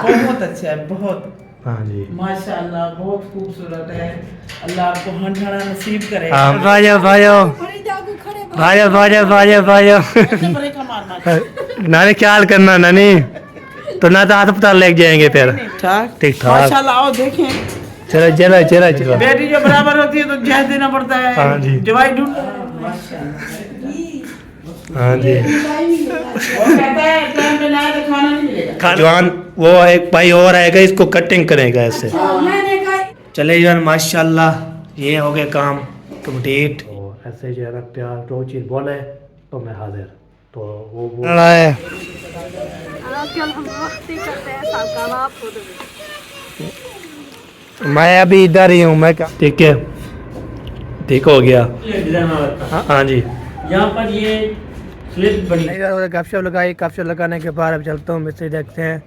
बहुत अच्छा है, बहुत हाँ जी माशाल्लाह, बहुत खूबसूरत है। अल्लाह आपको हंठाना नसीब करे। हाँ भाइयों भाइयों भाइयों भाइयों भाइयों भाइयों बड़े का मारना नानी ख्याल करना नानी, तो ना तो अस्पताल लेके जाएंगे फिर। ठाक ठीक ठाक। माशाल्लाह। आओ देखें, चलो चलो चलो चलो। बेटी जो बराबर होती है तो जहर देना पड़ता है। हाँ जी। दवाई ढूंढ हाँ जी वो कहता है टाइम पे लाए तो खाना नहीं मिलेगा। जवान वो एक भाई और आएगा, इसको कटिंग करेगा ऐसे। चले जवान माशाल्लाह, ये हो गया काम कंप्लीट। तो ऐसे जो है ना प्यार जो चीज़ बोले तो मैं हाजिर, तो वो बोल रहा है। मैं अभी इधर ही हूँ, मैं ठीक है, ठीक हो गया। हाँ जी, यहाँ पर ये स्लिप बनी। गपशप लगाई, गपशप लगाने के बाद अब चलता हूँ मिस्त्री देखते हैं।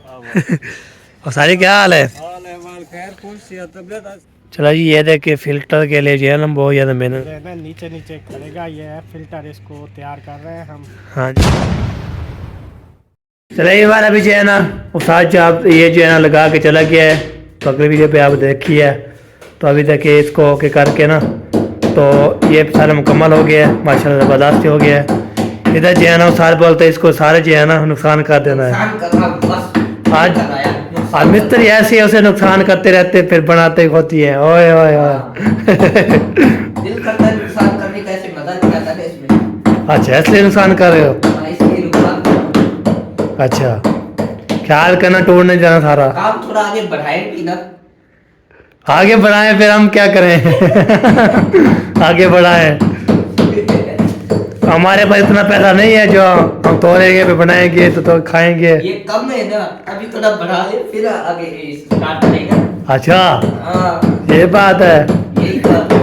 और सारी क्या हाल है? चलो जी, ये देखिए फिल्टर के लिए जो है ना बहुत ज़्यादा मेहनत नीचे नीचे खड़ेगा, ये फिल्टर इसको तैयार कर रहे हैं हम। हाँ जी, चलो ये बार अभी जो है ना उस्ताद आप ये जो है ना लगा के चला गया है, तो अगली वीडियो पे आप देखिए है। तो अभी देखिए इसको ओके करके ना, तो ये सारा मुकम्मल हो गया है माशाल्लाह, ज़बरदस्त हो गया है। इधर जो है ना सारे बोलते हैं इसको सारे जो है ना नुकसान कर देना है। आज मिस्त्री ऐसे उसे नुकसान करते रहते फिर बनाते होती है। ओए ओए ओए दिल करता है नुकसान करने का, ऐसे मजा नहीं आता है इसमें। अच्छा, इसलिए नुकसान कर रहे हो? हाँ, इसलिए नुकसान। अच्छा, ख्याल करना, टूटने जाना सारा। काम थोड़ा आगे बढ़ाए भी ना। आगे बढ़ाएं फिर हम क्या करें? आगे बढ़ाएं, हमारे पास इतना पैसा नहीं है जो हम तोड़ेंगे फिर बनाएंगे तो खाएंगे। ये कम है ना, अभी थोड़ा बढ़ा ले फिर आगे स्टार्ट करेगा। अच्छा, हाँ, ये बात है। यही बात है।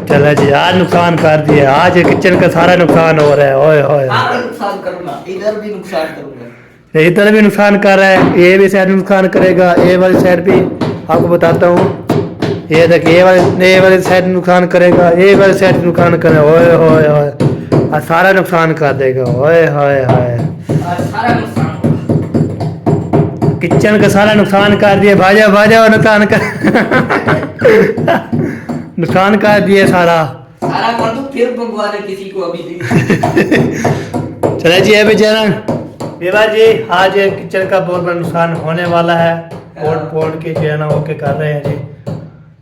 चलो जी, आज नुकसान कर दिए, आज किचन का सारा नुकसान हो रहा है। ओए ओए, हाँ, मैं नुकसान करूंगा, इधर भी नुकसान करूंगा। इधर भी नुकसान कर रहा है, ये भी साइड नुकसान करेगा, ये वाली साइड भी आपको बताता हूँ। ये देखिए ये वाली साइड नुकसान करेगा, ये वाली साइड नुकसान करेगा। ओए ओए ओए, और सारा नुकसान कर देगा। ओए ओए ओए, और सारा नुकसान होगा। किचन का सारा नुकसान कर दिए। भाजा भाजा नुकसान कर नुकसान कर दिए सारा। सारा कर दूं फिर मंगवा दे किसी को अभी। चले जी अभी जनाब विवाह जी, आज किचन का बहुत बड़ा नुकसान होने वाला है। फोड़ के जो है ना ओके कर रहे हैं जी।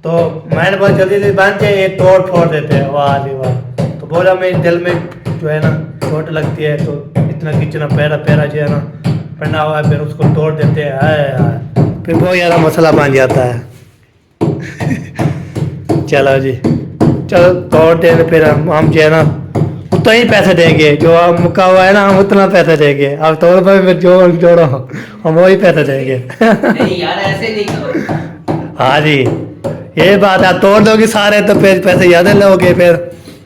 तो मैंने बहुत जल्दी से बन जाए, ये तोड़ फोड़ देते हैं। वाह जी वाह। तो बोला मेरे दिल में जो है ना चोट लगती है, तो इतना किचन पैरा पैरा जो है ना पड़ा हुआ है, फिर उसको तोड़ देते हैं। हाय फिर बहुत ज़्यादा मसला बन जाता है। चलो जी, चलो तोड़ते हैं, फिर हम जो है ना उतना ही पैसे देंगे, जो मुका हुआ है ना हम उतना पैसे देंगे। अब तोड़ पर जोड़ो हम वही पैसे देंगे। नहीं यार, ऐसे नहीं करो। हाँ जी, ये बात है, तोड़ दोगे सारे तो फिर पैसे ज़्यादा लोगे फिर।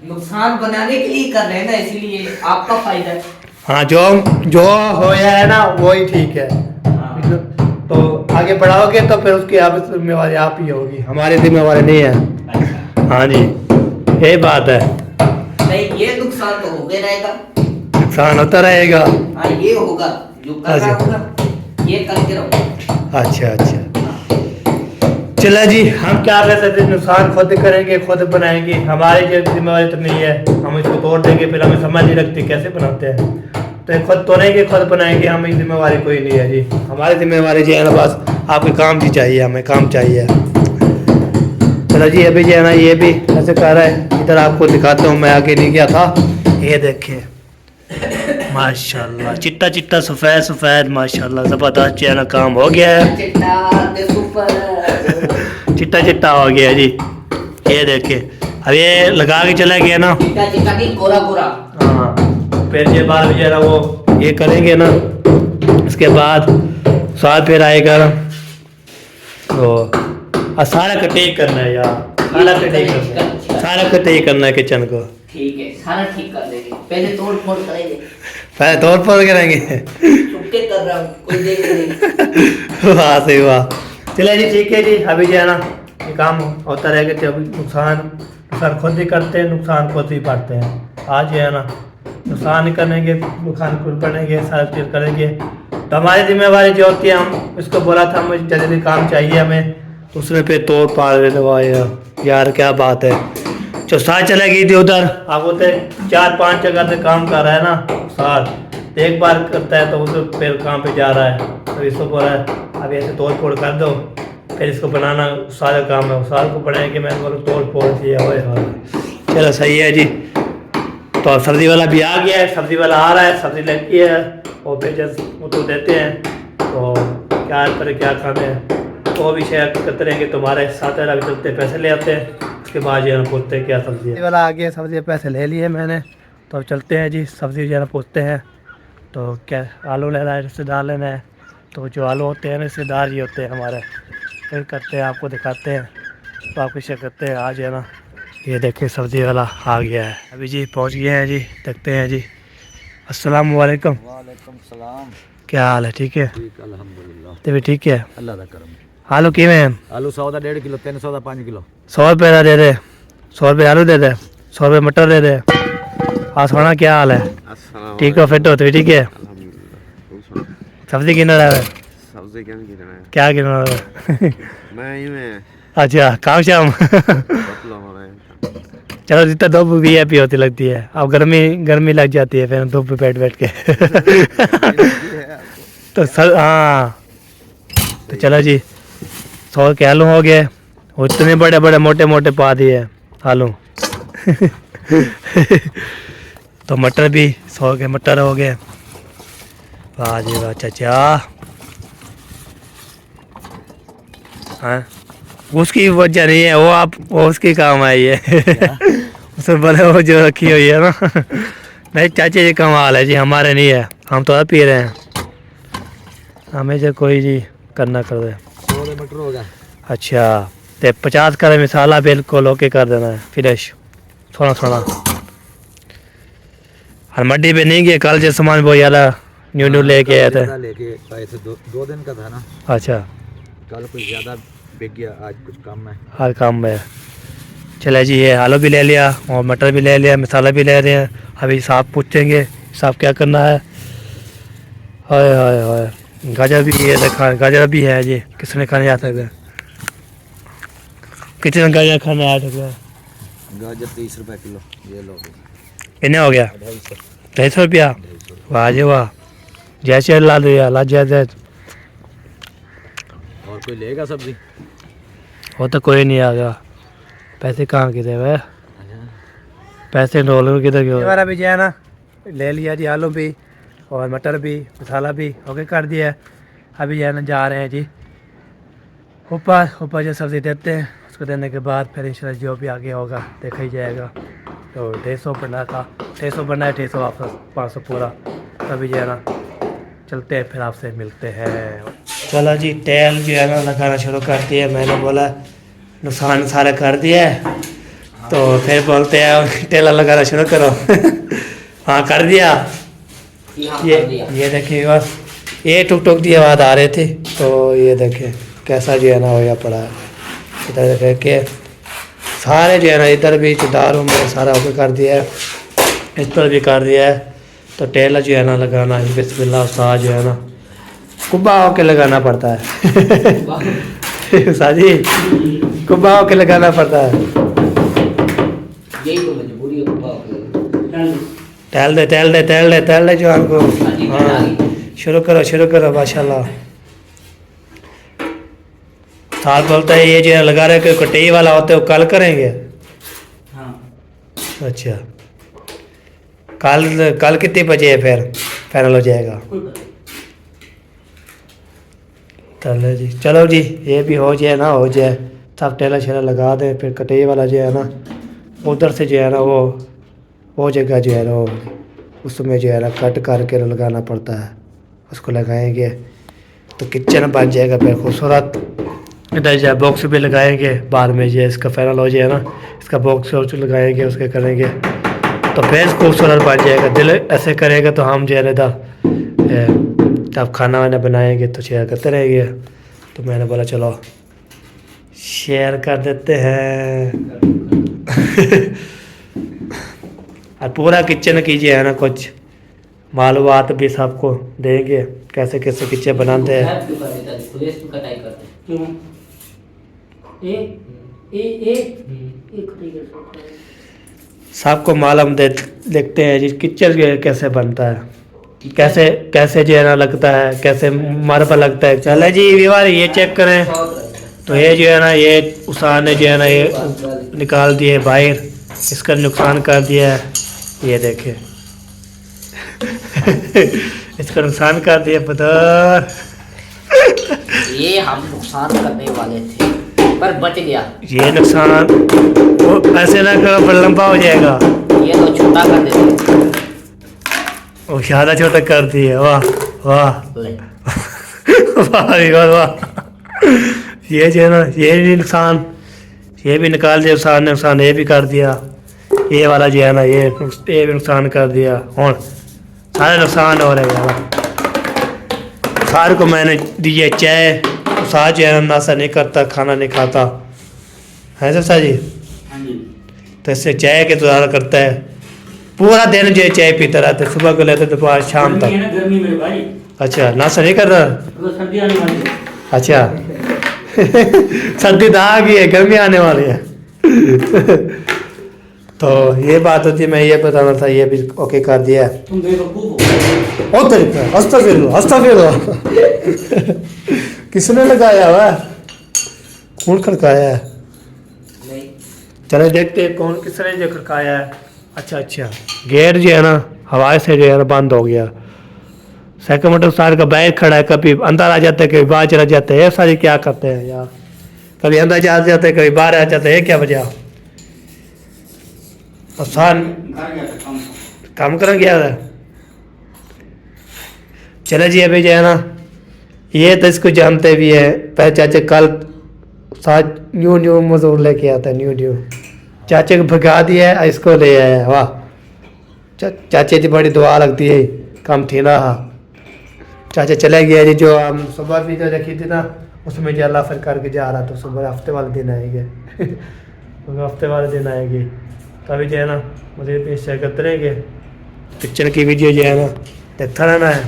नुकसान बनाने के लिए कर रहे हैं ना, इसलिए आपका फायदा है। हाँ, जो होया है ना वही ठीक है। तो आगे बढ़ाओगे तो फिर उसकी आप जिम्मेवारी आप ही होगी, हमारी जिम्मेवारी नहीं है। हाँ जी, ये बात है। नहीं, ये नुकसान तो हो गया रहेगा, नुकसान होता रहेगा। हाँ, ये होगा जो कर रहा होगा, ये करके रहो। अच्छा अच्छा, चला जी, हम क्या कर सकते हैं, नुकसान खुद करेंगे खुद बनाएंगे, हमारी जो जिम्मेवारी तो नहीं है। हम इसको तोड़ देंगे फिर हमें समझ नहीं लगती कैसे बनाते हैं, तो खुद तोड़ेंगे खुद बनाएंगे, हमें जिम्मेवारी कोई नहीं है जी। हमारी जिम्मेवारी जो है ना बस आपके काम की चाहिए, हमें काम चाहिए। चलो जी, अभी जो है ना ये भी ऐसे कर रहा है। इधर आपको दिखाता हूँ, मैं आगे नहीं गया था। ये देखिए माशाल्लाह, चिट्टा चिट्टा सफ़ेद सफ़ेद माशाल्लाह, ज़बरदस्त जो है ना काम हो गया है। चिट्टा चिट्टा हो गया जी। ये देखिए, अब ये लगा के चला गया ना, चिट्टा चिट्टा की कोरा कोरा। हाँ, फिर ये बाद जो है ना वो ये करेंगे ना, उसके बाद स्वाद फिर आएगा। तो सारा कटे करना है यार, सारा कटे करना है, सारा कटे करना है किचन को। ठीक है, सारा ठीक कर देंगे, पहले तोड़ फोड़ करेंगे, पहले तोड़ फोड़ करेंगे। चुपके कर रहा हूँ, कोई देख नहीं। वाह सही वाह। चलिए जी, ठीक है जी, अभी जो है ना ये काम होता रहेगा। तो अभी नुकसान खुद ही करते हैं, नुकसान खुद ही पड़ते हैं। आज जो है ना नुकसान ही करेंगे, नुकसान खुद करेंगे, सारा चीज़ करेंगे, तो हमारी जिम्मेवारी जो होती है, हम उसको बोला था मुझे जल्दी काम चाहिए हमें, तो उसने पे तोड़ पाड़ लगवाया। यार क्या बात है, जो साथ चले गई थी उधर, आप बोलते 4-5 जगह से काम कर रहा है ना साथ, एक बार करता है तो उधर फिर काम पे जा रहा है, तो इसको बोला अब ऐसे तोड़ फोड़ कर दो, फिर इसको बनाना सारा काम है, साल को बनाएंगे। मैंने बोला तोड़ फोड़ दिया हुआ। चलो सही है जी। तो सब्ज़ी वाला भी आ गया है, सब्ज़ी वाला आ रहा है, सब्ज़ी लगी है और भेजस वो तो देते हैं। तो क्या करें, क्या खाने हैं, तो भी शेयर करते रहेंगे तुम्हारे साथ। अभी चलते पैसे ले आते हैं, उसके बाद जो है पूछते हैं क्या सब्ज़ी है। वाला आ गया, सब्ज़ी पैसे ले लिए मैंने, तो अब चलते हैं जी सब्ज़ी जो है पूछते हैं। तो क्या आलू लेना है, रिश्तेदार लेना है, तो जो आलू होते हैं रिश्तेदार ही होते हैं हमारे, फिर करते हैं आपको दिखाते हैं। तो आपको शेयर करते हैं आज है ना। ये देखिए सब्ज़ी वाला आ गया है, अभी जी पहुंच गए हैं जी, देखते हैं जी। अस्सलाम वालेकुम। वालेकुम सलाम। क्या हाल है, ठीक है? ठीक अल्हम्दुलिल्लाह। तभी ठीक है। अल्लाह दा करम। आलू किमें हैं? आलू 100 दा 1.5 किलो, 300 दा 5 किलो। 100 रुपये का दे दे, 100 रुपये आलू दे दे, 100 रुपये मटर दे दे। हाँ सोना क्या हाल है? ठीक हो, फिट हो, तभी ठीक है। सब्ज़ी गिन रहा है? सब्जी क्या गिरना है? क्या गिन रहा है? मैं ही में अच्छा काम शाम। बतलो हमारे चलो जितना धूप भी है होती लगती है, अब गर्मी लग जाती है फिर धूप पे बैठ के। तो सर हाँ, तो चलो जी 100 के आलू हो गए, और इतने बड़े बड़े मोटे मोटे पा दिए आलू। तो मटर भी 100 के मटर हो गए। वाह जी वाह चाचा। हाँ उसकी वजह नहीं है, वो उसकी काम आई है। उसमें बड़े वो जो रखी हुई है ना। नहीं चाचे जी कमाल है जी, हमारे नहीं है, हम तो पी रहे हैं, हमें जो कोई जी करना कर दे। 100 मटर हो गया। अच्छा तो 50 का मिसाला बिल्कुल ओके कर देना है, फ्रेश थोड़ा थोड़ा। और मंडी पे नहीं गए कल, जो सामान वो यार न्यू लेके आए थे। लेके आए थे, 2 दिन का था ना। अच्छा कल कुछ ज़्यादा बिक गया, आज कुछ कम है। हर काम में चले जी। ये आलू भी ले लिया और मटर भी ले लिया, मसाला भी ले रहे हैं। अभी साहब पूछेंगे साहब क्या करना है। हाय हाय हाय, गाजर भी है, देखा गाजर भी है जी, किसने खाने आ सकते हैं, कितने गाजर खाने आ सकते हैं। गाजर 30 रुपए किलो, ये लो। कितने हो गया? 250 रुपया। वाह जी वाह, जैसे ला दिया ला जैसे। और कोई लेगा सब्जी? वो तो कोई नहीं आ गया, पैसे कहाँ किधर है, पैसे डॉलर किधर गए। हमारा भी जो है ना ले लिया जी, आलू भी और मटर भी मसाला भी ओके कर दिया है। अभी जो है ना जा रहे हैं जी ऊपर जो सब्ज़ी देते हैं, उसको देने के बाद फिर इंशाल्लाह जो भी आगे होगा देखा ही जाएगा। तो 150 बनना था, 150 बनना है, 150 वापस 500 पूरा। तभी जो है ना चलते हैं, फिर आपसे मिलते हैं। चलो जी तेल जो है ना लगाना शुरू कर दिया, मैंने बोला नुकसान सारा कर दिया है, तो फिर बोलते हैं तेल लगाना शुरू करो। हाँ कर दिया। ये देखिए बस ये टुक टुक की आवाज़ आ रही थी, तो ये देखे कैसा जो है ना होया पड़ा है। इधर देख के सारे जो है ना, इधर भी दारों में सारा ओके कर दिया है, इस पर भी कर दिया है। तो तेल जो है ना लगाना है, बिस्मिल्लाह उस्ताद जो है ना कुब्बा होके लगाना पड़ता है। साजी कुब्बा होके लगाना पड़ता है। यही तो मजबूरी है पापा की। तेल दे जो हमको। हाँ शुरू करो माशाल्लाह। साल बोलता है ये जो है लगा रहे कोई कटई वाला होता है वो कल करेंगे। हाँ अच्छा कल कितने बजे है फिर फाइनल हो जाएगा? चलो जी, चलो जी ये भी हो जाए ना, हो जाए सब टेला शेला लगा दें, फिर कटई वाला जो है ना उधर से जो है ना वो जगह जो है ना वो उसमें जो है ना कट करके लगाना पड़ता है, उसको लगाएंगे तो किचन बन जाएगा फिर खूबसूरत। इधर जो बॉक्स भी लगाएंगे बाद में, जो इसका फाइनल हो जाए ना, इसका बॉक्स वॉक्स लगाएंगे, उसके करेंगे तो फिर खूबसूरत बन जाएगा। दिल ऐसे करेगा तो हम जो है ना तब खाना वाना बनाएंगे तो शेयर करते रहेंगे। तो मैंने बोला चलो शेयर कर देते हैं। और पूरा किचन कीजिए है ना कुछ, मालूमात भी सबको देंगे कैसे कैसे किचन बनाते हैं। हैप क्यों कर देता है खुले इसमें कटाई करते हैं क्यों एक सबको मालूम देखते हैं जी किचन कैसे बनता है, कैसे कैसे जो है ना लगता है, कैसे मार्बल लगता है। चले जी विवार ये चेक करें तो ये जो है ना ये उसान ने जो है ना ये निकाल दिए बाहर, इसका नुकसान कर दिया है। ये देखे इसका नुकसान कर दिया पता। ये हम नुकसान करने वाले थे पर बच गया। ये नुकसान वो ऐसे ना करो पर लंबा हो जाएगा। ये तो छोटा कर देते वो ज़्यादा छोटा कर दिए। वाह वाह ले। वाह विवार वाह। ये जो है ना ये भी नुकसान, ये भी निकाल दिया नुकसान, नुकसान ये भी कर दिया। ये वाला जो है ना ये भी नुकसान कर दिया। और सारे नुकसान हो रहे हैं। सार को मैंने दिए चाय, साथ जो है ना नाश्ता नहीं करता, खाना नहीं खाता है सर जी। तो इससे चाय के द्वारा करता है, पूरा दिन जो है चाय पीता रहता है, सुबह को लेते दोपहर शाम तक। गर्मी में भाई अच्छा नाश्ता नहीं कर रहा। तो सर्दी आने वाली है। अच्छा सर्दी तो आ गई है, गर्मी आने वाली है। तो ये बात होती है, मैं ये बताना था, ये भी ओके कर दिया है। तुम बेवकूफ हो। और तरीका हंसता फिर किसने लगाया हुआ है, कौन खड़काया है? नहीं चले देखते हैं कौन किसने जो खड़काया है। अच्छा अच्छा गेट जो है ना हवा से जो है ना बंद हो गया। सेकंड मोटर सार का बैग खड़ा है, कभी अंदर आ जाता है कभी बाहर चला जाता है। ये सारी क्या करते हैं यार, कभी अंदर जा जाते हैं कभी बाहर आ जाते हैं, क्या वजह? आसान काम करने गया है। चले जी अभी जो है ना ये तो इसको जानते भी है, पहले चाचे कल साथ न्यू मजदूर लेके आता है, न्यू चाचे को भगा दिया है, इसको ले आया। वाह चाचे की बड़ी दुआ लगती है, काम थी ना। चाचा चले गया जी, जो हम सुबह भी जो रखी थी ना उसमें जो अल्लाह फिर करके जा रहा था, सुबह हफ्ते वाले दिन आएंगे। हफ्ते वाले दिन आएंगे तभी जो है ना मुझे पेश शेयर करते रहेंगे। किचन की वीडियो जो है ना देखता रहना है,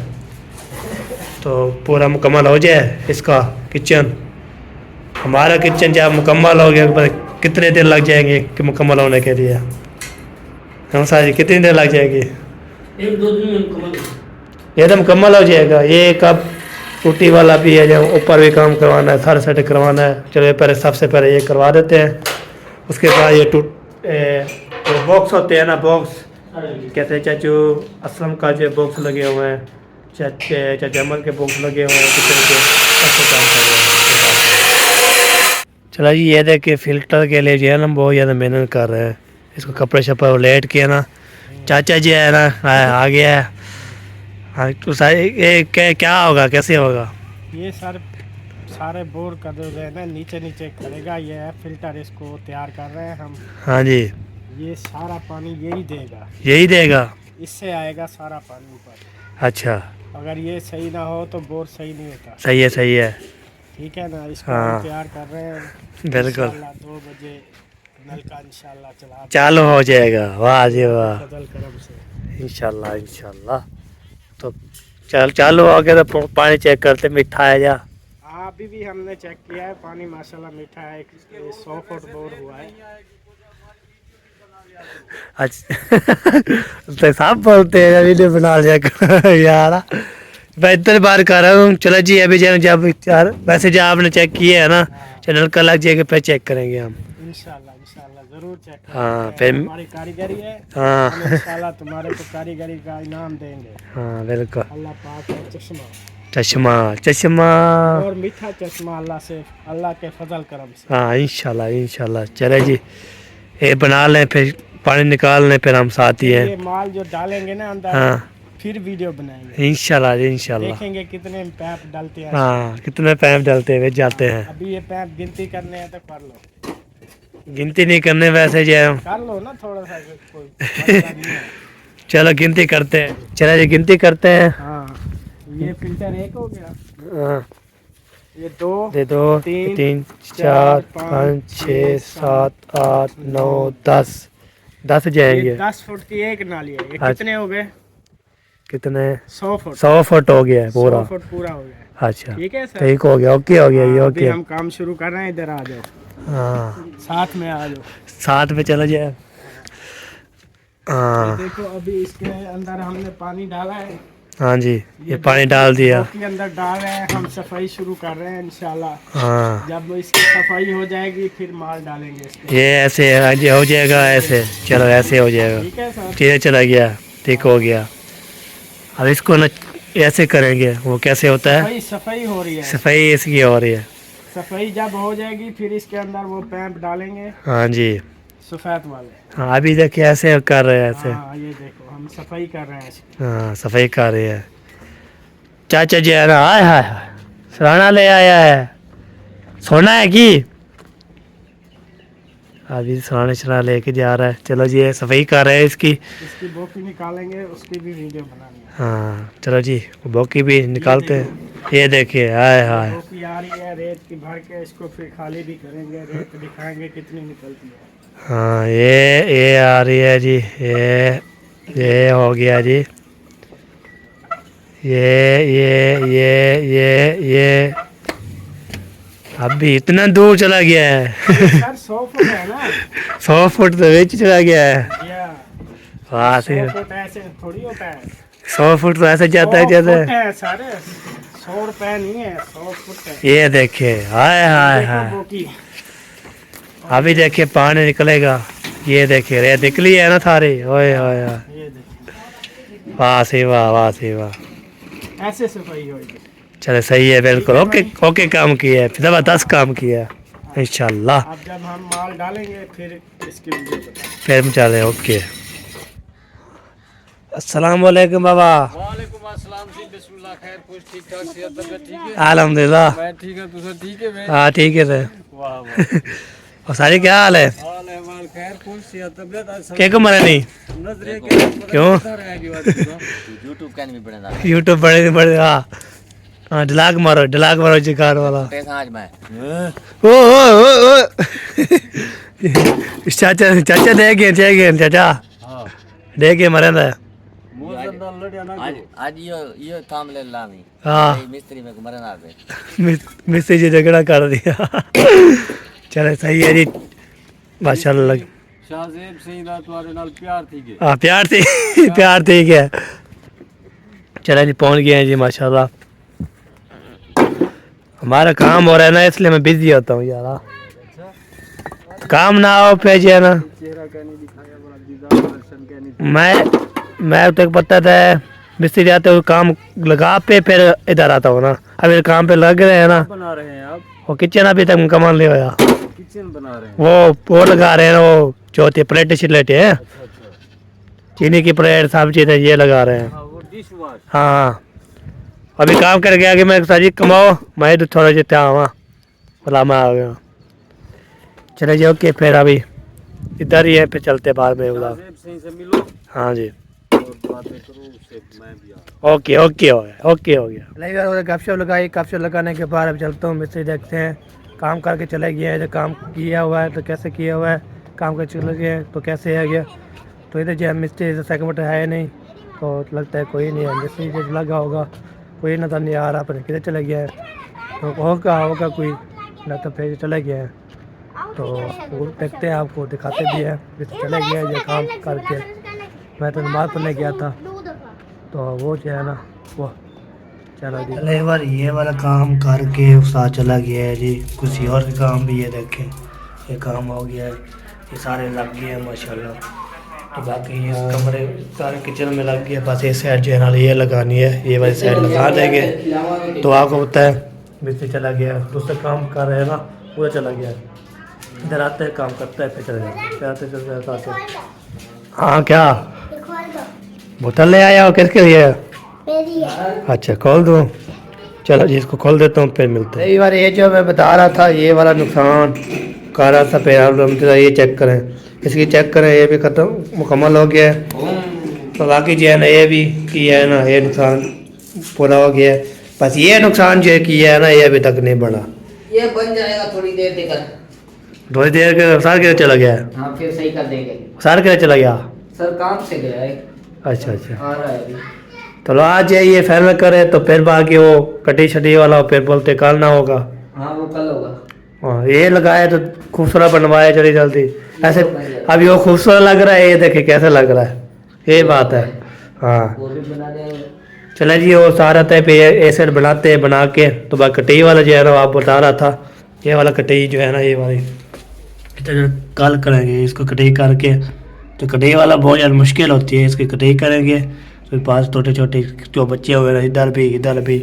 तो पूरा मुकम्मल हो जाए इसका किचन। हमारा किचन जब मुकम्मल हो गया कितने दिन लग जाएंगे कि मुकम्मल होने के लिए? हम सारी कितनी देर लग जाएगी? 1-2 दिन में मुकम्मल। ये तो मुकम्मल हो जाएगा। ये कब टूटी वाला भी है, जब ऊपर भी काम करवाना है, सारा सेट करवाना है। चलो पहले सबसे पहले ये करवा देते हैं, उसके बाद ये जो बॉक्स होते हैं ना, बॉक्स कहते हैं चाचू असलम का जो बॉक्स लगे हुए हैं, चाचा अमर के बॉक्स लगे हुए हैं किचन के, सबसे काम कर रहे हैं। चला जी ये देखिए फिल्टर के लिए जो है ना बहुत ज़्यादा मेहनत कर रहे हैं। इसको कपड़े शपड़े उलेट किया ना, चाचा जी है ना आ गया है। हाँ तो क्या होगा, कैसे होगा? ये सर सारे बोर कर दो है ना, नीचे नीचे करेगा। ये है फिल्टर, इसको तैयार कर रहे हैं हम। हाँ जी ये सारा पानी यही देगा, इससे आएगा सारा पानी ऊपर। अच्छा अगर ये सही ना हो तो बोर सही नहीं होता। सही है ठीक है ना, इसको हाँ। हम तैयार कर रहे हैं। बिल्कुल 2 बजे नल का इंशाल्लाह चालू हो जाएगा। वाह जी वाह, फजल करम से इंशाल्लाह। तो चालू हो गया तो पानी चेक करते मीठा है या? अभी भी हमने चेक किया है, पानी माशाल्लाह मीठा है। 100 फुट बोर हुआ है। अच्छा तो सब बोलते हैं वीडियो बना लिया यार, मैं इतनी बार कर रहा हूँ। चलो जी अभी जब यार वैसे जो आपने चेक किया है ना, चैनल का लग जाएगा फिर चेक करेंगे हम इंशाल्लाह जरूर चेक करेंगे। हाँ फिर हमारी कारीगरी है, हाँ हम इंशाल्लाह तुम्हारे को कारीगरी का इनाम देंगे। हाँ बिल्कुल। अल्लाह पाक का चश्मा चश्मा और मीठा चश्मा अल्लाह से, अल्लाह के फजल करम से। हाँ इंशाल्लाह। चले जी ये बना लें, फिर पानी निकाल लें, फिर हम साथ ही हैं। ये माल जो डालेंगे ना अंदर, हाँ फिर वीडियो बनाएंगे इंशाल्लाह। देखेंगे कितने पैप डालते हैं। हाँ कितने पैप डालते हुए जाते हैं। अभी ये पैप गिनती करने हैं तो कर लो, गिनती नहीं करने वैसे जो है। कर लो ना थोड़ा सा, कोई मसला नहीं है। चलो गिनती करते हैं, चलो जी गिनती करते हैं। हाँ ये फिल्टर 1 हो गया, हाँ ये 2 दे दो 3 4 5 6 7 8 9 10 ये जाएंगे। 10 फुट की एक नाली है। ये अच्छा। कितने हो गए? कितने 100 फुट 100 फुट हो गया है 100 पूरा। फुट पूरा हो गया। अच्छा ठीक है सर। ठीक हो गया, ओके हो गया ये, हाँ, अभी ओके। हम काम शुरू कर रहे हैं, इधर आ जाओ, हाँ साथ में आ जाओ। साथ में चला जाए। ये हाँ देखो अभी इसके अंदर हमने पानी डाला है, हाँ जी, ये पानी डाल दिया। के अंदर डाल रहे हैं, हम सफाई शुरू कर रहे हैं इंशाल्लाह। हाँ जब इसकी सफाई हो जाएगी फिर माल डालेंगे इसके। ये ऐसे हो जाएगा, ऐसे चलो ऐसे हो जाएगा। ठीक है सर। ठीक है चला गया, ठीक हो गया। अब इसको न ऐसे करेंगे, वो कैसे होता है? सफाई हो रही है, सफाई इसकी हो रही है। सफाई जब हो जाएगी फिर इसके अंदर वो पैप डालेंगे हाँ जी, सफेद वाले। हाँ अभी देखिए ऐसे कर रहे हैं ऐसे। हाँ ये देखो हम सफाई कर रहे हैं इसकी। हाँ सफाई कर रही है। चाचा जी है ना, आय हाय हाय, सराहना ले आया है, सोना है कि अभी सराहना लेके जा रहा है। चलो जी ये सफाई कर रहे हैं इसकी बोकी निकालेंगे, उसकी भी वीडियो बनानी है। हाँ चलो जी बोकी भी निकालते हैं। ये देखिए आय हाय, बोकी आ रही है रेत की भर के, इसको फिर खाली भी करेंगे, रेत दिखाएंगे कितनी निकलती है। हाँ ये आ रही है जी, ये हो गया जी, ये अभी इतना दूर चला गया है। सर 100 फुट है ना, 100 फुट तो बीच चला गया है। या वहाँ 100 से फुट ऐसे थोड़ी होता है, 100 फुट तो ऐसे जाता है 100 जैसे। फुट है सारे, 100 रुपए नहीं है, 100 फुट है। ये देखिए हाय हाय देखो हाय, बोकी, अभी देखिए पानी निकलेगा। ये देखिए रेत निकली है ना सारी, ओए ओए ओए, ये देखो वाह से वाह, वाह से वाह। ऐसे सफाई होगी। चलो सही है, बिल्कुल ओके ओके काम किया है, ज़बरदस्त काम किया है इंशाल्लाह। अब जब हम माल डालेंगे फिर इसकी वीडियो बताएंगे। फिर चले ओके। अस्सलाम वालेकुम बाबा। वालेकुम अस्सलाम जी, बिस्मिल्लाह, खैर कुछ ठीक ठाक, सेहत तबीयत ठीक है? अल्हम्दुलिल्लाह मैं ठीक है, तू सब ठीक है? मैं हाँ ठीक है सर। वाह वाह, और सारी क्या हाल है? हाल है माल खैर कुछ, सेहत तबीयत आज सब क्या को मरे नहीं? नजरे के क्यों? रहेगी बात तो। यूट्यूब का नहीं बनेगा यूट्यूब बड़े बड़े हाँ हाँ, डिलाग मारो जिकार वाला। आज मैं ओ चाचा चाचा देखे चाचा हां देखे मरे ना। मुंह से अंदर लड़िया ना आज आज ये काम ले लामी हाँ मिस्त्री में मरे ना दे मिस्त्री जी झगड़ा कर दिया। चलो सही है जी माशाल्लाह। शाहजेब सिंह दा तुम्हारे नाल प्यार थी के? हाँ प्यार ठीक है। चलो जी पहुंच गए हैं जी माशाल्लाह। हमारा काम हो रहा है ना, इसलिए मैं बिजी होता हूँ यार। काम ना हो पे जो है ना, चेहरा क्या नहीं दिखाया, बड़ा दीदार दर्शन क्या नहीं। मैं तक पता था मिस्त्री आते हुए काम लगा पे फिर इधर आता हूँ ना। अभी काम पे लग रहे हैं ना, बना रहे हैं आप? वो किचन अभी तक मुकम्मल नहीं होया। किचन बना रहे हैं? वो लगा रहे हैं, वो चौथी प्लेट शिलेट है, चीनी की प्लेट सब चीज़ें ये लगा रहे हैं। हां वो डिश वॉश। हाँ अभी काम कर गया कि मैं सारी कमाओ, मैं तो थोड़ा जितना आवा भला मैं आ गया। चले जाओ कि फिर अभी इधर ही है, फिर चलते बाद में उधर। शाहजेब सिंह से मिलो हाँ जी और बातें करो उससे, मैं भी आ। ओके ओके हो गया, ओके हो गया। नहीं यार गपशप लगाई, गपशप लगाने के बाद अब चलता हूँ मिस्त्री देखते हैं। काम करके चले गए हैं, जो काम किया हुआ है तो कैसे किया हुआ है, काम कर चले गए तो कैसे है गया। तो इधर जो है मिस्त्री सेकंड है नहीं, तो लगता है कोई नहीं है। मिस्त्री जो लगा होगा कोई नज़र नहीं आ रहा, अपने किधर चले गया है। तो होगा कोई ना, तो फिर चले गया है। तो वो देखते हैं, आपको दिखाते भी है। चले गया है जो काम करके। मैं तो नमाज़ पढ़ने गया था, तो वो जो है ना वो चला गया। चले बार ये वाला काम करके साथ चला गया है जी। कुछ और काम भी है, देखें ये काम हो गया है, ये सारे लग गए हैं माशाल्लाह। तो बाकी ये कमरे सारे किचन में लग गया, बस ये साइड जो है ना ये लगानी है, ये वाली साइड लगा देंगे। तो आपको पता है मिस्त्री चला गया, दूसरा काम कर रहे हैं ना, पूरा चला गया। इधर आते हैं काम करता है, फिर चले जाते आते चलते आते। हाँ क्या बोतल ले आया हो, किसके लिए? अच्छा खोल दूँ, चलो जी इसको खोल देता हूँ, फिर मिलते हैं। बार ये जो मैं बता रहा था, ये वाला नुकसान कर रहा था, फिर ये चेक करें, इसकी चेक करें, ये भी ख़त्म मुकम्मल हो गया है। तो बाकी जो है ना ये भी किया है ना, ये नुकसान पूरा हो गया है। बस ये नुकसान जो किया है ना, ये अभी तक नहीं बढ़ा। ये बन जाएगा थोड़ी देर तक। थोड़ी देर के सार के चला गया है, हाँ फिर सही कर देंगे। सार के चला गया। सर काम से गया है। अच्छा अच्छा आ रहा है अभी। तो आज ये फाइनल करे तो फिर बाकी वो कटी छटी वाला फिर बोलते कल ना होगा। हाँ वो कल होगा। हाँ ये लगाए तो खूबसूरत बनवाए जल्दी जल्दी ऐसे। अभी वो खूबसूरत लग रहा है, ये देखे कैसा लग रहा है, ये बात है। हाँ वो भी बना देंगे। चले जी वो सारा तय पे एसिड बनाते हैं, बना के तो बाकी कटई वाला जो है ना आप बता रहा था, ये वाला कटई जो है ना ये वाली कल करेंगे इसको कटई करके। तो कटई वाला बहुत ज़्यादा मुश्किल होती है, इसकी कटई करेंगे तो पास छोटे छोटे जो बच्चे हुए ना इधर भी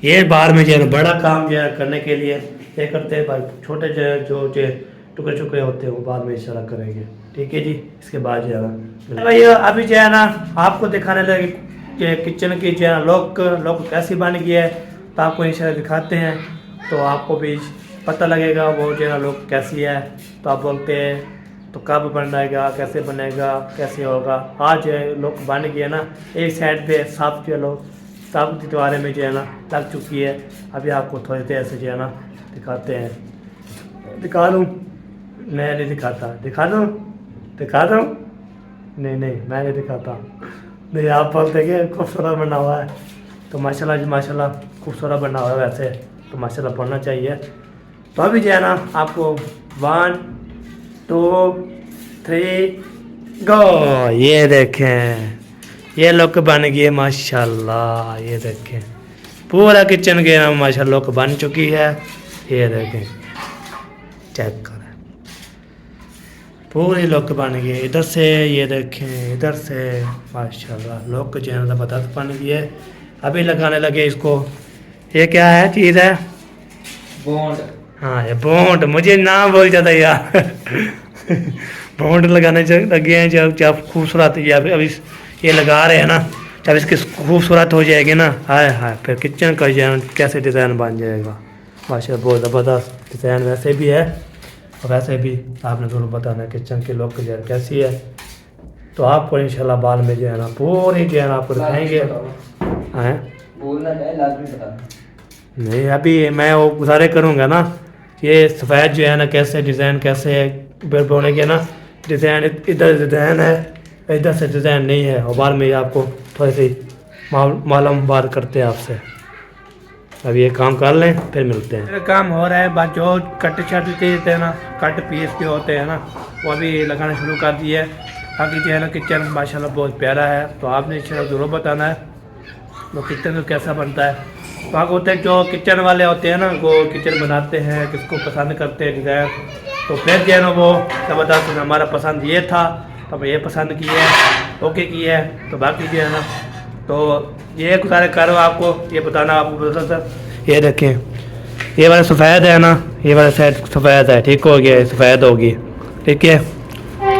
ये बाहर में जो है बड़ा काम जो है करने के लिए ये करते हैं भाई। छोटे जो टुकड़े टुकड़े होते हैं वो बाद में इंशाल्लाह करेंगे। ठीक है जी, इसके बाद जो है ना भाई अभी जो है ना आपको दिखाने लगे कि किचन की जो है लोग कैसी बन गई है, तो आपको इंशाल्लाह दिखाते हैं तो आपको भी पता लगेगा वो जो है ना लोग कैसी है। तो आप बोलते हैं तो कब बनाएगा, कैसे बनेगा, कैसे होगा। आज लोग बन गए ना, एक साइड पे साफ जो लोग साफ दीवारें में जो है ना लग चुकी है। अभी आपको थोड़ी देर से जो है ना दिखाते हैं। दिखा दूँ? मैं नहीं दिखाता। दिखा दूँ? नहीं मैं नहीं दिखाता। नहीं आप बोलते कि खूबसूरत बना हुआ है, तो माशाल्लाह जी माशाल्लाह खूबसूरत बना हुआ है वैसे तो माशाल्लाह पढ़ना चाहिए। तो अभी जो है ना आपको 1 2 3 गो। ये देखें ये लुक बन गई है माशाल्लाह। ये देखें पूरा किचन के ना माशाल्लाह लुक बन चुकी है। ये देखें चेक करें पूरी लुक बन गई इधर से, ये देखें इधर से माशाल्लाह लुक जो है ज़बरदस्त बन गई है। अभी लगाने लगे इसको। ये क्या है चीज़ है? बॉन्ड। हाँ ये बॉन्ड, मुझे नाम बोल जाता यार बॉन्ड लगाने लगे हैं जब खूबसूरत अभी ये लगा रहे हैं ना, जब इसकी खूबसूरत हो जाएगी ना हाय फिर किचन का डिज़ाइन कैसे डिज़ाइन बन जाएगा माशाल्लाह। बहुत ज़बरदस्त डिज़ाइन वैसे भी है और वैसे भी आपने ज़रूर बताना है किचन की लुक जो है कैसी है। तो आपको इंशाल्लाह बाद में जो है ना पूरी जो है ना आपको दिखाएंगे। हैं बोलना है लाजमी बताना। नहीं अभी मैं वो गुजारे करूँगा ना, ये सफ़ेद जो है ना कैसे डिज़ाइन कैसे बोने के ना डिज़ाइन इधर डिज़ाइन है इधर से डिज़ाइन नहीं है। और बाद में आपको थोड़ी सी मालूम बात करते हैं आपसे। अब ये काम कर लें फिर मिलते हैं। मेरा काम हो रहा है बात जो कट शट देते हैं ना, कट पीस के होते हैं ना वो अभी लगाना शुरू कर दिया है। बाकी जो है ना किचन माशाल्लाह बहुत प्यारा है। तो आपने इंशाल्लाह ज़रूर बताना है वो किचन तो कैसा बनता है। बाकी होते हैं जो किचन वाले होते हैं ना वो किचन बनाते हैं किसको पसंद करते हैं डिज़ाइन, तो फिर जो है ना वो ज़बरदस्त हमारा पसंद ये था तो हम ये पसंद किया है ओके किया है। तो बाकी जो है ना तो ये गुजारे करो आपको ये बताना आपको पता था। ये देखें ये वाला सफ़ेद है ना, ये वाला साइड सफ़ेद है, ठीक हो गया सफ़ेद होगी। ठीक है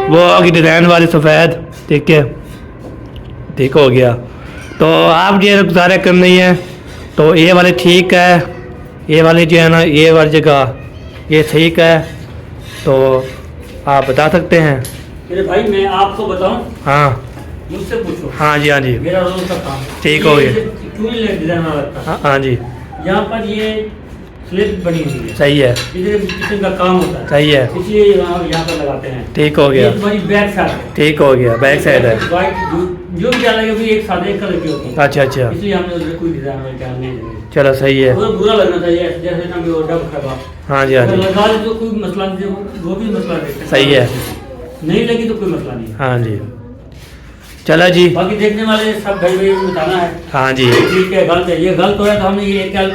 वो होगी डिज़ाइन वाली सफ़ेद। ठीक है ठीक हो गया। तो आप ये गुजारे करनी है तो ये वाले ठीक है, ये वाली जो है ना ये वाली जगह ये ठीक है तो आप बता सकते हैं। मेरे भाई मैं आपको बताऊं? हाँ मुझसे पूछो। हाँ जी मेरा रोज का काम ठीक हो गया। क्यों डिजाइन लगता? हाँ जी यहाँ पर ये स्लिप बनी हुई है, सही है, इधर किचन का काम होता है, सही है, इसलिए यहाँ पर लगाते हैं। ठीक हो गया। ये तुम्हारी बैक साइड है, ठीक हो गया बैक साइड है। व्हाइट जो भी डालेंगे भी एक सादे कलर की होती है। अच्छा अच्छा इसलिए हमने उधर कोई डिजाइन वाला नहीं है। चलो सही है। वो बुरा लगना चाहिए जैसे ना वो डब खराब। हाँ जी अगर लगा दे तो कोई मसला नहीं, वो भी मसला नहीं। सही है। नहीं लगी तो कोई मसला नहीं। हाँ जी चलो जी। बाकी देखने वाले सब भाई भाई बताना है। हाँ जी ठीक है गलत है, ये गलत हो रहा है तो हमने ये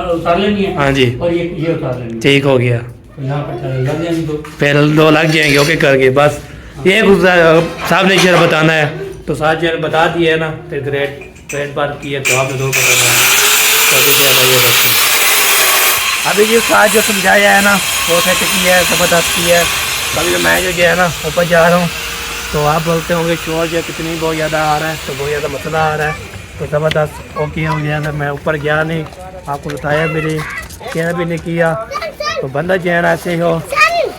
उतार लेनी है। हाँ जी और ये उतार लेनी है। ठीक हो गया। तो यहाँ पर लग जाएंगे तो फिर 2 लग जाएंगे ओके करके बस। ये साहब ने शेयर बताना है तो साथ शेयर बता दिए है ना फिर ग्रेट बात की है तो आपने 2 बताना है। अभी जो साथ जो समझाया है ना वो सेट की है ज़बरदस्त की है। कभी तो मैं जो है ना ऊपर जा रहा हूँ तो आप बोलते होंगे शोर जो कितनी बहुत ज़्यादा आ रहा है तो बहुत ज़्यादा मसला आ रहा है तो ज़बरदस्त ओके हो गया था। मैं ऊपर गया नहीं, आपको बताया भी नहीं, केयर भी नहीं किया। तो बंदा जो है ना ऐसे ही हो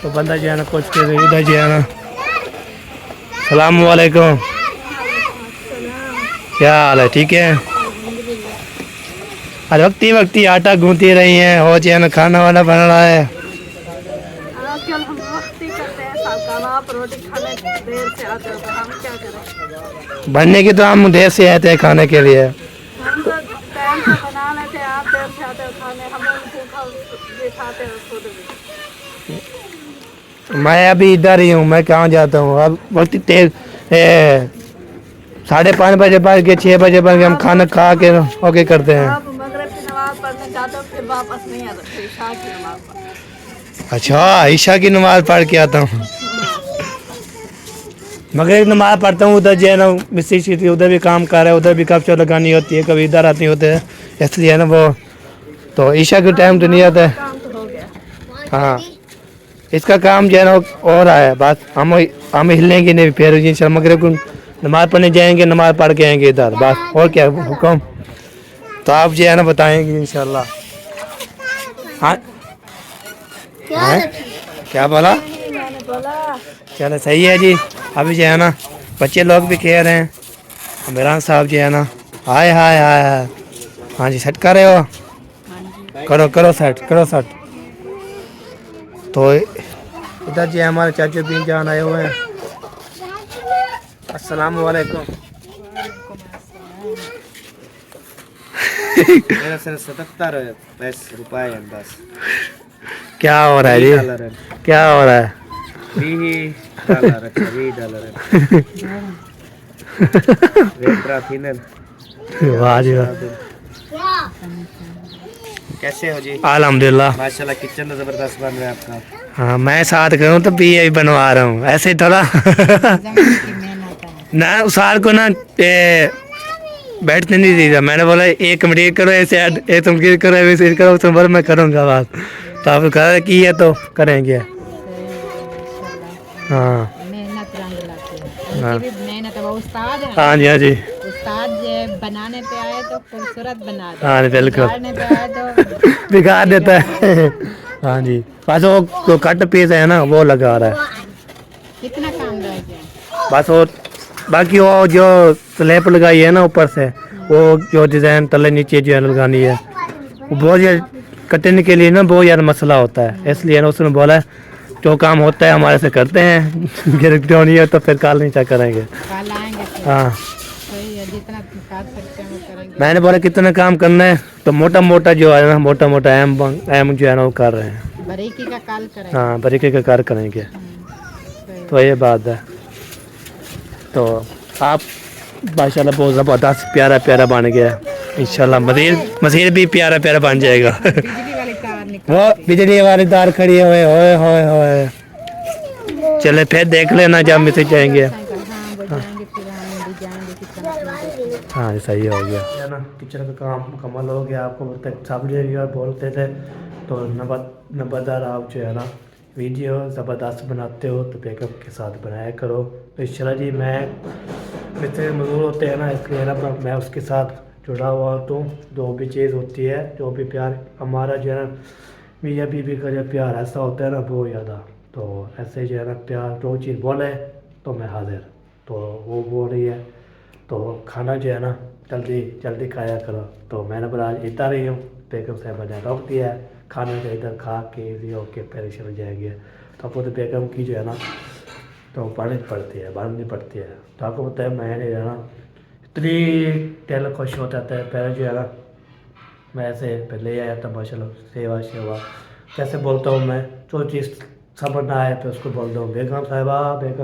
तो बंदा जो है ना कुछ के इधर जो है ना। सलाम वालेकुम, क्या हाल है? ठीक है। आज वक्ती आटा गूंथी रही हैं हो जो है ना खाना वाला बन रहा है। आजकल हम वक्त ही करते हैं सब काम, आप रोटी खाने देर से आते हो तो हम क्या करें। बनने की तो हम देर से आए थे खाने के लिए। हम तो टाइम से बना लेते हैं, आप देर से आते हो खाने, हम भूखा बिठाते हो खुद भी। मैं अभी इधर ही हूँ, मैं कहाँ जाता हूँ अब वक्त तेज 5:30 बजे बाद के 6 बजे बाद हम खाना खा के ओके करते हैं। आप मगरिब की नमाज पढ़ने जाते हो फिर वापस नहीं आते, फिर इशा की नमाज पढ़ते। अच्छा, ईशा की नमाज पढ़ के आता हूँ। मगरिब की नमाज पढ़ता हूँ, उधर जो है ना मिस्त्री उधर भी काम कर रहा है, उधर भी कब लगानी होती है, कभी इधर आती होते हैं, इसलिए है ना वो तो ईशा के टाइम तो नहीं आता है। काम तो हो गया। हाँ, इसका काम जो है ना और है, बस हम हिलेंगे नहीं, फिर इंशाल्लाह मगरिब को नमाज पढ़ने जाएंगे, नमाज पढ़ के आएंगे इधर, बस और क्या हुक्म। तो आप जो है ना बताएंगे इंशाल्लाह। हाँ क्या बोला? मैंने बोला चलो सही है जी। अभी जो है ना बच्चे लोग भी कह रहे हैं, इमरान साहब जो है ना हाय हाय हाय हाय। हाँ जी, सेट कर रहे हो? करो करो सेट, करो सेट। तो इधर जो है हमारे चाचू भी जान आए हुए हैं। अस्सलाम वालेकुम। मेरा सर 77 रुपए है बस। क्या हो रहा है जी? क्या हो रहा है? $20 $3 वाह जी वाह, कैसे हो जी? अल्हम्दुलिल्लाह। माशाल्लाह किचन तो जबरदस्त बन रहा है आपका। हाँ, मैं साथ करूँ तो भी यही बनवा रहा हूँ, ऐसे ही थोड़ा ना उसार को ना बैठने नहीं दीजिए। मैंने बोला एक कम्प्लीट करो, ऐसे एक तुम करो, ऐसे करो, तुम बोलो मैं करूँगा बात। तो आप कहा कि ये तो करेंगे। हाँ मेहनत रंग लाती है, हाँ। उनकी भी मेहनत है, वो उस्ताद है। हाँ जी, हाँ जी, उस्ताद ये बनाने पे आए तो खूबसूरत बना दे, हाँ बिल्कुल, बिगाड़ने पे आए तो बिगाड़ देता है। हाँ जी, बस वो कट पीस है ना वो लगा रहा है, कितना काम रह गया। बस वो बाकी वो जो स्लैब लगाई है ना ऊपर से, वो जो डिज़ाइन तले नीचे जो है लगानी है, वो बहुत ज़्यादा कटने के लिए ना बहुत ज़्यादा मसला होता है। इसलिए ना उसने बोला जो काम होता है हमारे से करते हैं, गिरफ्त नहीं है तो फिर कल नहीं क्या करेंगे। कल आएंगे तो हाँ, सही है, जितना कर सकते हैं वो करेंगे। मैंने बोला कितना काम करना है, तो मोटा मोटा जो है ना मोटा मोटा एम जो है ना वो कर रहे हैं। बारीकी का काल करेंगे। हाँ, बारीकी का कार्य करेंगे, तो ये बात है। तो आप माशाल्लाह बहुत ज़बरदस्त प्यारा प्यारा बन गया, इंशाल्लाह मज़ीद भी प्यारा प्यारा बन जाएगा। बिजली वाली तार निकल, वो बिजली वाली तार खड़ी है, ओए होए होए होए। चले फिर देख लेना जब मिसे जाएंगे। हाँ वो जाएंगे, फिर हम भी जाएंगे किचन में। हाँ सही हो गया ना, किचन का काम मुकम्मल हो गया। आपको सब लोग बोलते थे तो नंबरदार आप जो है ना वीडियो ज़बरदस्त बनाते हो तो बैकअप के साथ बनाया करो। तो इंशाल्लाह जी मैं मिस्त्री मजदूर होते हैं ना, इसलिए ना मैं उसके साथ जुड़ा हुआ तो जो भी चीज़ होती है, जो भी प्यार हमारा जो है ना मियाँ बीवी का जो प्यार ऐसा होता है ना बहुत ज़्यादा, तो ऐसे जो है ना प्यार जो चीज़ बोले तो मैं हाजिर। तो वो बोल रही है तो खाना जो है ना जल्दी जल्दी खाया करो। तो मैंने बोला आज इधर ही हूँ, बेगम साहब ने रोक दिया है, खाना जो इधर खा के इजी होके फिर चले जाएंगे। तो आपको तो बेगम की जो है ना तो पढ़नी पड़ती है, बढ़नी पड़ती है। तो आपको पता है मैंने जो है ना इतनी दिल खुश होता था पहले जो है ना, मैं ऐसे पहले आया था माशाल्लाह सेवा कैसे बोलता हूँ मैं, जो चीज़ समझ ना आए फिर उसको बोलता हूँ बेगम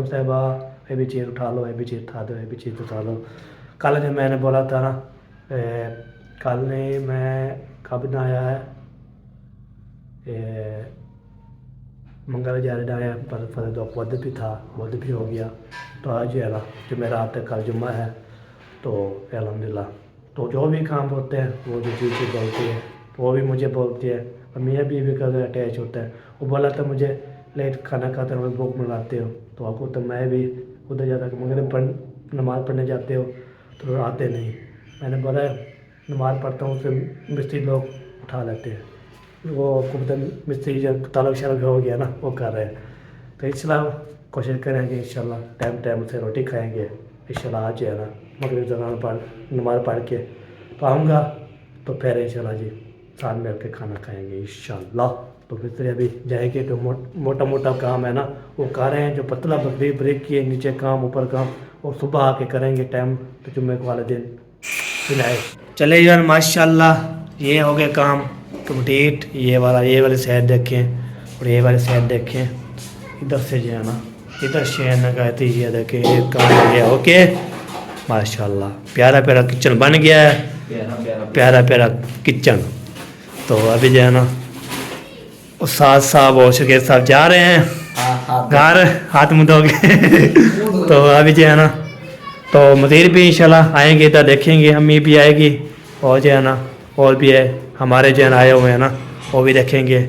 साहिबा ये भी चीज़ उठा लो, ये भी चीज़ उठा दो, ये भी चीज़ उठा लो। कल जब मैंने बोला था ना कल नहीं मैं कब ना आया है मंगल जा रहा है पर तो बुध भी था, बुध भी हो गया। तो आज जो है ना जुमेरात है, कल जुम्मा है, तो अल्हम्दुलिल्लाह तो जो भी काम होते हैं वो जो चीज़ बोलती है वो भी मुझे बोलती है। और मियाँ बीवी का अटैच होता है, वो बोला था मुझे लेट खाना खाते हुए भूख मिलाते हो, तो आपको तो मैं भी उधर जाता मगर नमाज़ पढ़ने जाते हो तो आते नहीं। मैंने बोला नमाज़ पढ़ता हूँ फिर मिस्त्री लोग उठा लेते हैं, वो कुछ मिस्त्री जब तालब शरक हो गया ना वो कर रहे हैं। तो इंशाल्लाह कोशिश करेंगे, इंशाल्लाह टाइम से रोटी खाएंगे इंशाल्लाह। आज है ना मगरिब ज़माना नमाज़ पढ़ के तो आऊँगा, तो फिर इंशाल्लाह जी साथ में के खाना खाएंगे इंशाल्लाह। तो फिर अभी जाएंगे तो मोटा मोटा काम है ना वो कर रहे हैं, जो पतला ब्रेक ब्रेक किए, नीचे काम ऊपर काम, और सुबह आके करेंगे टाइम तो जुम्मे वाले दिन फिलहाल। चले यार माशाल्लाह ये हो गया काम कंप्लीट। ये वाली साइड देखें और ये वाली साइड देखें, इधर से जो है ना इधर से ना कहती ये देखें ये काम हो गया ओके माशाल्लाह। प्यारा प्यारा किचन बन गया है, प्यारा प्यारा किचन। तो अभी जो है ना उस्ताद साहब और शकीर साहब जा रहे हैं घर हाथ मुँह धोके तो अभी जो है ना तो मज़ीद भी इंशाल्लाह आएंगे, इधर देखेंगे, अम्मी भी आएगी और जो है ना और भी है हमारे जो है ना आए हुए हैं ना वो भी देखेंगे।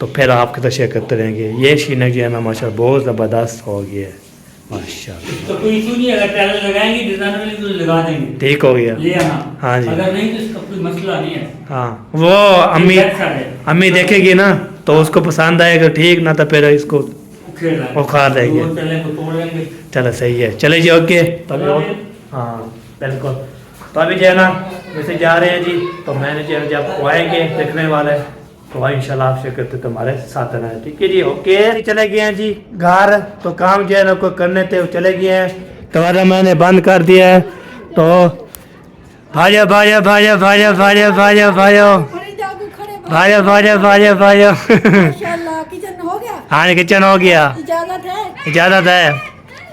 तो फिर आपके तो शेयर करते रहेंगे। ये शीनक जो है ना माशाल्लाह बहुत ज़बरदस्त हो गया है माशाल्लाह। तो कोई इशू नहीं, अगर टैलेंट लगाएंगे डिजाइन में तो लगा देंगे, ठीक हो गया। ले आना, हाँ जी, अगर नहीं तो इसका कोई मसला नहीं है। हाँ वो अम्मी देखेगी ना तो उसको पसंद आएगा ठीक, ना तो फिर इसको उखाड़ देंगे। चलो सही है, चले जी ओके। हाँ बिल्कुल। तो अभी जो है ना वैसे जा रहे हैं जी, तो मैंने जो जब वो आएंगे देखने वाले तो भाई इंशाल्लाह आप शेयर करते तुम्हारे साथ रहना है, ठीक है जी ओके। चले गए हैं जी घर, तो काम जो है ना कोई करने थे वो चले गए हैं, तो मैंने बंद कर दिया है। तो भाइयों भाइयों भाइयों भाइयों भाइयों भाइयों भाइयों भाइयों भाइयों भाइयों भाइयों किचन हो गया। हाँ किचन हो गया, इजाजत है, इजाजत है,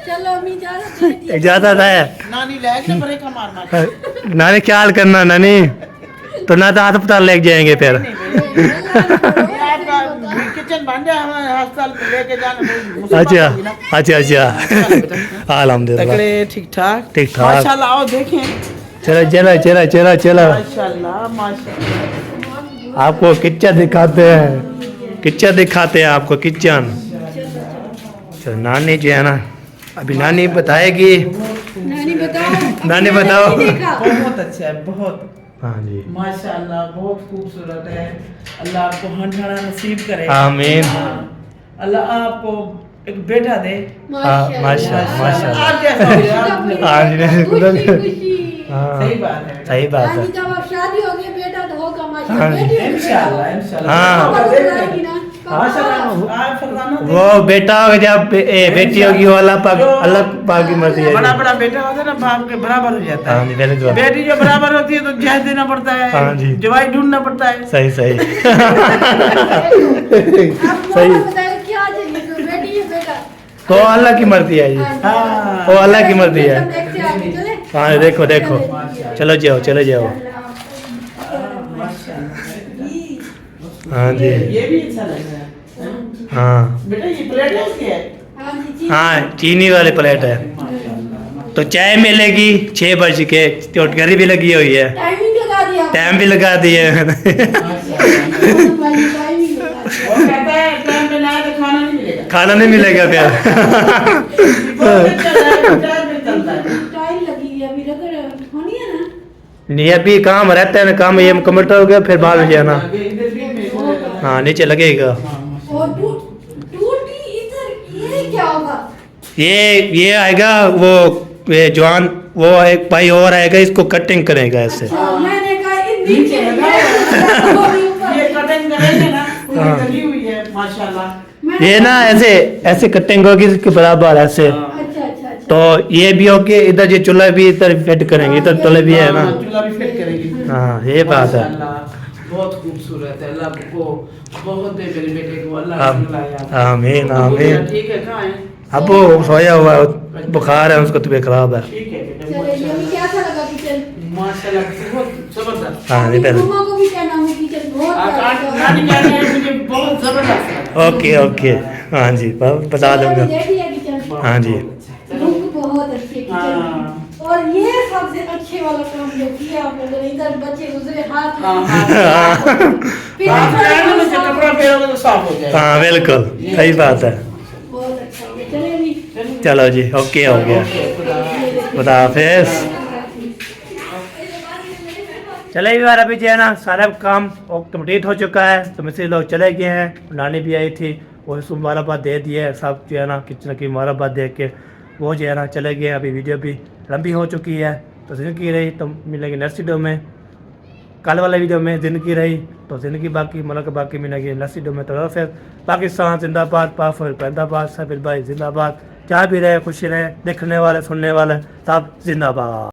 चलो अम्मी इजाजत इजाजत है। नानी लैग ने ब्रेक मारना, नानी क्या हाल करना नानी, तो ना तो अस्पताल लेके जाएंगे फिर किचन बन गया हमें अस्पताल लेके जाना। अच्छा अच्छा अच्छा अल्हम्दुलिल्लाह ठीक ठाक ठीक ठाक माशाल्लाह। आओ देखें, चलो चलो चलो चलो चलो माशाल्लाह माशाल्लाह। आपको किचन दिखाते हैं, किचन दिखाते हैं आपको किचन। चलो नानी जो है ना अभी नानी बताएगी, नानी बताओ, नानी बताओ। बहुत अच्छा है, बहुत हाँ जी माशाल्लाह बहुत खूबसूरत है। अल्लाह आपको हंठाना नसीब करे, आमीन। अल्लाह आपको एक बेटा दे। माशाल्लाह माशाल्लाह आप जैसा हो जाए। हाँ सही बात है, सही बात है। जब अब शादी हो गई बेटा तो होगा हाँ। माशाल्लाह। इंशाल्लाह इंशाल्लाह। हाँ माशाल्लाह वो बेटा होगा जब बेटी होगी वो अल्लाह पाक की मर्जी है। बड़ा बड़ा बेटा होता है ना बाप के बराबर हो जाता हाँ है। जी बिल्कुल। बेटी जो बराबर होती है तो जहज देना पड़ता है, हाँ जी। जवाई ढूंढना पड़ता है। सही सही सही क्या चाहिए तो बेटी है बेटा तो अल्लाह की मर्जी है जी, वो अल्लाह की मर्जी है। हाँ देखो देखो, चलो जाओ चले जाओ। हाँ जी ये भी अच्छा लग रहा है। हाँ बेटा ये प्लेट है उसकी है। हाँ चीनी वाली प्लेट है। तो चाय मिलेगी 6 बज के, चोटकरी भी लगी हुई है, टाइमिंग लगा दिया, टाइम भी लगा दिए। वो कहता है टाइम पे ना आए तो खाना नहीं मिलेगा। खाना नहीं मिलेगा फिर। टाइम लगी है अभी रगड़ होनी है ना। नहीं अभी काम रहता है ना, काम ये कम्प्लीट हो गया फिर बाद में जाना। हाँ नीचे लगेगा। और टूटी इधर ये क्या होगा? ये आएगा वो जवान, वो एक भाई और आएगा, इसको कटिंग करेगा ऐसे। मैंने कहा ये नीचे ये कटिंग करेंगे ना, पूरी लगी हुई है माशाल्लाह। ये ना ऐसे ऐसे कटिंग होगी इसके बराबर ऐसे। अच्छा अच्छा अच्छा। तो ये भी होके इधर ये चूल्हा भी इधर फिट करेंगे, इधर चूल्हा भी है ना। चूल्हा भी फिट करेगी। हाँ ये बात है। बहुत खूबसूरत है। अल्लाह को बहुत दे मेरे बेटे को, अल्लाह आमीन आमीन। ठीक है कहाँ है? अब वो सोया हुआ है, बुखार है उसको, तबीयत खराब है। ठीक है बेटा। चलो ये भी कैसा लगा किचन? माशाल्लाह बहुत जबरदस्त। हाँ नहीं पहले मम्मा को भी कहना है किचन बहुत नानी कह रही है मुझे बहुत जबरदस्त है। ओके ओके हाँ जी बता दूंगा। देखिए किचन हाँ जी लुक बहुत अच्छी किचन। और ये सबसे अच्छे वाला काम जो किया आप लोगों ने, इधर बच्चे गुजरे हाथ कपड़ा पहनोगे तो साफ हो जाएगा। हाँ बिल्कुल सही बात है। बहुत अच्छा हो गया। चलिए अभी चलो जी ओके हो गया, खुदा हाफिज। चले यार अभी जो है ना सारा काम कंप्लीट हो चुका है, तो मिस्त्री लोग चले गए हैं, नानी भी आई थी, वो उसको मुबारकबाद दे दिए है सब जो है ना, किचन की मुबारकबाद दे के वो जो है ना चले गए। अभी वीडियो भी लंबी हो चुकी है तो की रही, तो मिलेंगे नेक्स्ट वीडियो में। कल वाले वीडियो में ज़िंदगी रही तो ज़िंदगी बाकी, मुल्क बाकी मिलेगी नेक्स्ट वीडियो में। तो फिर पाकिस्तान जिंदाबाद, पाफर पैदाबाद, साबिर भाई जिंदाबाद। जहाँ भी रहे खुशी रहे, देखने वाले सुनने वाले सब जिंदाबाद।